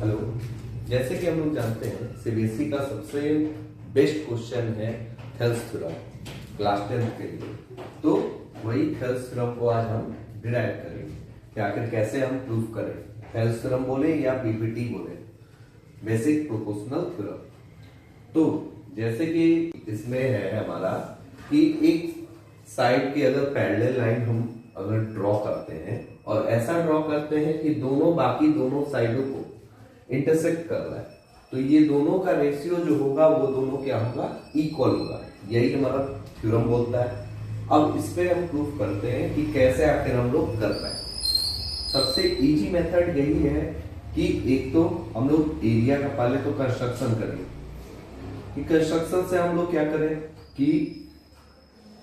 Hello. जैसे कि हम लोग जानते हैं सीबीएसई का सबसे बेस्ट क्वेश्चन है थेल्स थ्योरम क्लास 10 के लिए। तो वही थेल्स थ्योरम को आज हम डिराइव करेंगे कि आखिर कैसे हम प्रूव करें। थेल्स थ्योरम बोले या पीपीटी बोले, बेसिक प्रोपोर्शनल थ्योरम। तो जैसे कि इसमें है हमारा कि एक साइड की अगर पैरेलल लाइन हम अगर ड्रॉ करते हैं और ऐसा ड्रॉ करते हैं कि बाकी दोनों साइडों को इंटरसेक्ट कर रहा है, तो ये दोनों का रेशियो जो होगा वो दोनों क्या होगा, इक्वल होगा। यही हमारा थ्योरम बोलता है। अब इस पे हम प्रूफ करते हैं कि कैसे आखिर हम लोग कर पाए। सबसे इजी मेथड यही है कि एक तो हम लोग एरिया का पहले तो कंस्ट्रक्शन करेंगे कि कंस्ट्रक्शन से हम लोग क्या करें कि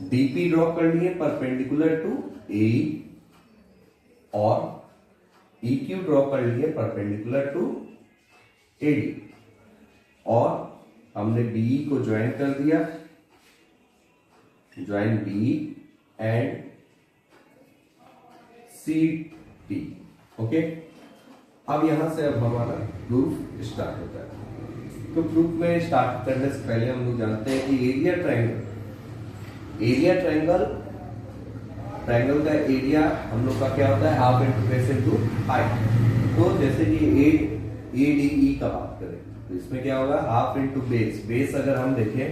डीपी ड्रॉ कर लिए परपेंडिकुलर टू ए और EQ ड्रॉ कर लिए परपेंडिकुलर टू AD और हमने BE को ज्वाइन कर दिया, join BE and CD। Okay, अब यहां से अब हमारा प्रूफ स्टार्ट होता है। तो प्रूफ में स्टार्ट करने से पहले हम लोग जानते हैं कि एरिया ट्रायंगल का एरिया हम लोग का क्या होता है, half into base into height. तो जैसे कि ADE का बात करें तो इसमें क्या होगा, हाफ इंटू बेस अगर हम देखें,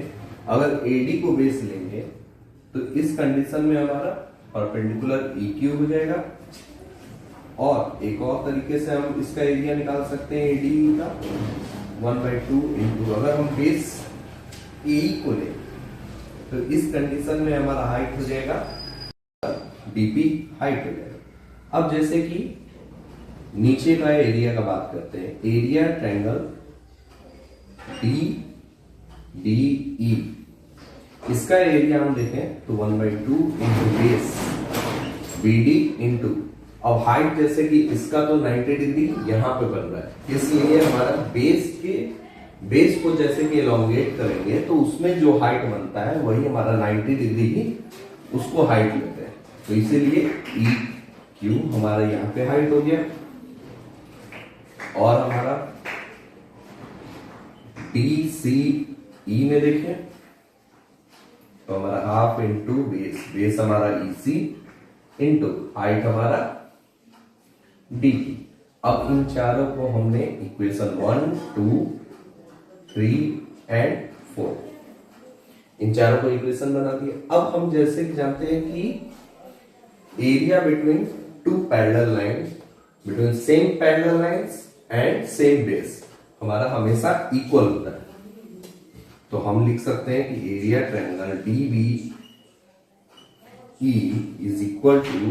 अगर AD को बेस लेंगे तो इस कंडीशन में हमारा परपेंडिकुलर EQ हो जाएगा। और एक और तरीके से हम इसका एरिया निकाल सकते हैं ADE का 1/2 इंटू, अगर हम बेस AE को लें तो इस कंडीशन में हमारा हाइट हो जाएगा DP हाइट हो जाएगा। अब जैसे कि नीचे का एरिया का बात करते हैं, एरिया ट्रायंगल DDE, इसका एरिया हम देखें तो 1/2 इंटू बेस BD इंटू, अब हाइट जैसे कि इसका तो 90 डिग्री यहां पे बन रहा है, इसलिए हमारा बेस को जैसे कि एलोंगेट करेंगे तो उसमें जो हाइट बनता है वही हमारा 90 डिग्री ही उसको हाइट लेते हैं। तो इसीलिए EQ हमारा यहाँ पे हाइट हो गया और हमारा DCE में देखें तो हमारा हाफ इंटू बेस हमारा EC इंटू हाइट हमारा DP। अब इन चारों को हमने इक्वेशन 1, 2, 3 एंड 4 इन चारों को इक्वेशन बना दिया। अब हम जैसे कि जानते हैं कि area between two parallel lines, between same parallel lines and same base हमारा हमेशा इक्वल होता है। तो हम लिख सकते हैं कि area triangle DBE is equal to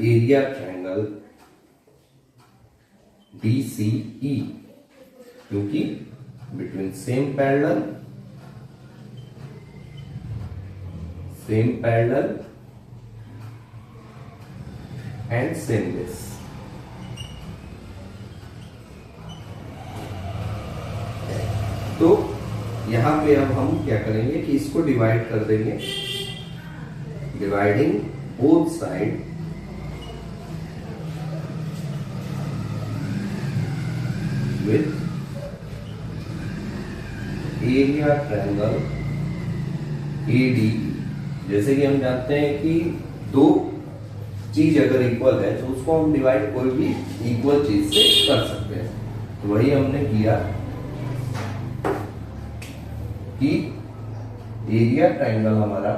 area triangle DCE, क्योंकि between same parallel and same base. तो यहां पे अब हम क्या करेंगे कि इसको डिवाइड कर देंगे, dividing both side with area triangle ADE। जैसे कि हम जानते हैं कि दो चीज अगर इक्वल है तो उसको हम डिवाइड कोई भी इक्वल चीज से कर सकते हैं। तो वही हमने किया कि एरिया ट्रायंगल हमारा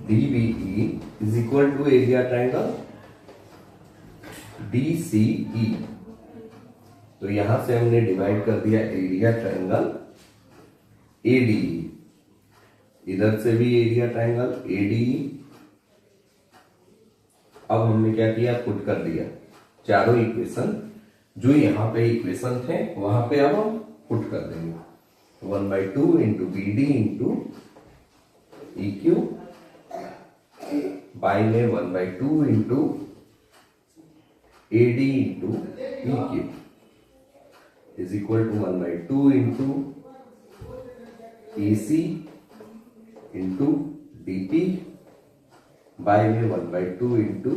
DBE is equal to area triangle DCE। तो यहां से हमने डिवाइड कर दिया एरिया ट्रायंगल ADE, इधर से भी एरिया ट्रायंगल ADE। अब हमने क्या किया, पुट कर दिया चारों इक्वेशन, जो यहां पे इक्वेशन थे वहां पे अब हम पुट कर देंगे 1/2 into BD into EQ by में 1/2 into AD into EQ is equal to 1/2 into AC into DP by में 1/2 इंटू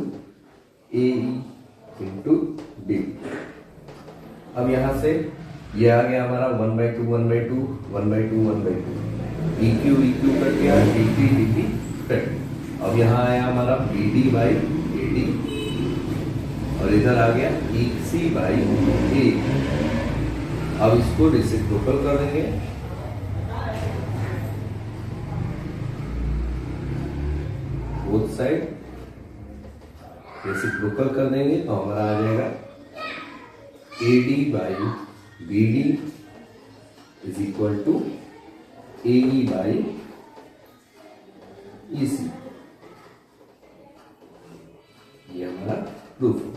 AE इंटू डी। अब यहां से ये आ गया हमारा 1/2 1/2 1/2 1/2, EQ EQ कट गया, DP DP कट गया। अब यहाँ आया हमारा BD बाई AD और इधर आ गया EC बाई A। अब इसको रेसिप्रोकल कर देंगे, बोथ साइड रेसिप्रोकल कर देंगे तो हमारा आ जाएगा AD by BD is equal to AE by EC। ये हमारा प्रूफ।